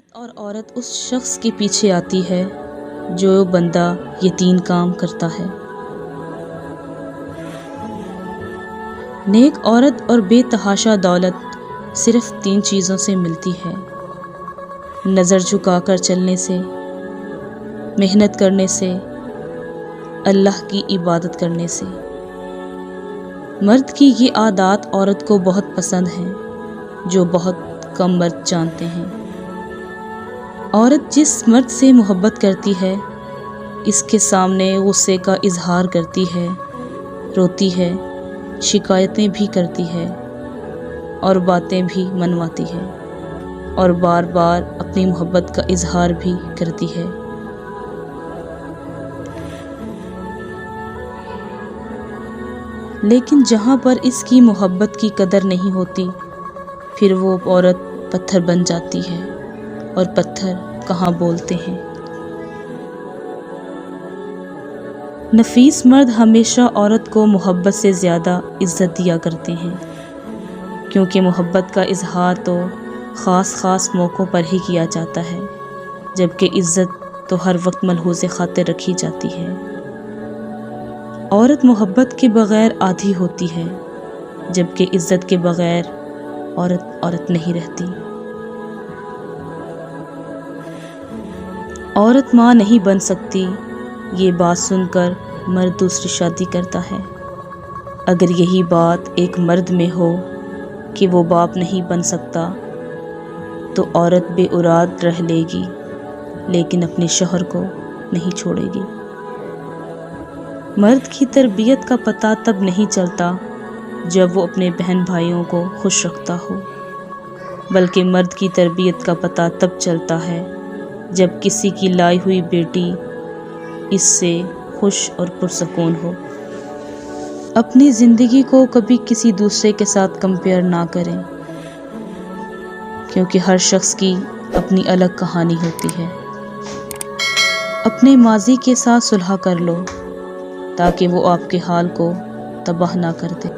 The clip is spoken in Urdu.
مرد اور عورت اس شخص کے پیچھے آتی ہے جو بندہ یہ تین کام کرتا ہے۔ نیک عورت اور بے تحاشا دولت صرف تین چیزوں سے ملتی ہے: نظر جھکا کر چلنے سے، محنت کرنے سے، اللہ کی عبادت کرنے سے۔ مرد کی یہ عادات عورت کو بہت پسند ہیں، جو بہت کم مرد جانتے ہیں۔ عورت جس مرد سے محبت کرتی ہے، اس کے سامنے غصے کا اظہار کرتی ہے، روتی ہے، شکایتیں بھی کرتی ہے اور باتیں بھی منواتی ہے اور بار بار اپنی محبت کا اظہار بھی کرتی ہے۔ لیکن جہاں پر اس کی محبت کی قدر نہیں ہوتی، پھر وہ عورت پتھر بن جاتی ہے، اور پتھر کہاں بولتے ہیں۔ نفیس مرد ہمیشہ عورت کو محبت سے زیادہ عزت دیا کرتے ہیں، کیونکہ محبت کا اظہار تو خاص موقعوں پر ہی کیا جاتا ہے، جبکہ عزت تو ہر وقت ملحوظ خاطر رکھی جاتی ہے۔ عورت محبت کے بغیر آدھی ہوتی ہے، جبکہ عزت کے بغیر عورت نہیں رہتی۔ عورت ماں نہیں بن سکتی، یہ بات سن کر مرد دوسری شادی کرتا ہے۔ اگر یہی بات ایک مرد میں ہو کہ وہ باپ نہیں بن سکتا، تو عورت بے اولاد رہ لے گی، لیکن اپنے شوہر کو نہیں چھوڑے گی۔ مرد کی تربیت کا پتہ تب نہیں چلتا جب وہ اپنے بہن بھائیوں کو خوش رکھتا ہو، بلکہ مرد کی تربیت کا پتہ تب چلتا ہے جب کسی کی لائی ہوئی بیٹی اس سے خوش اور پرسکون ہو۔ اپنی زندگی کو کبھی کسی دوسرے کے ساتھ کمپیئر نہ کریں، کیونکہ ہر شخص کی اپنی الگ کہانی ہوتی ہے۔ اپنے ماضی کے ساتھ صلح کر لو، تاکہ وہ آپ کے حال کو تباہ نہ کر دے۔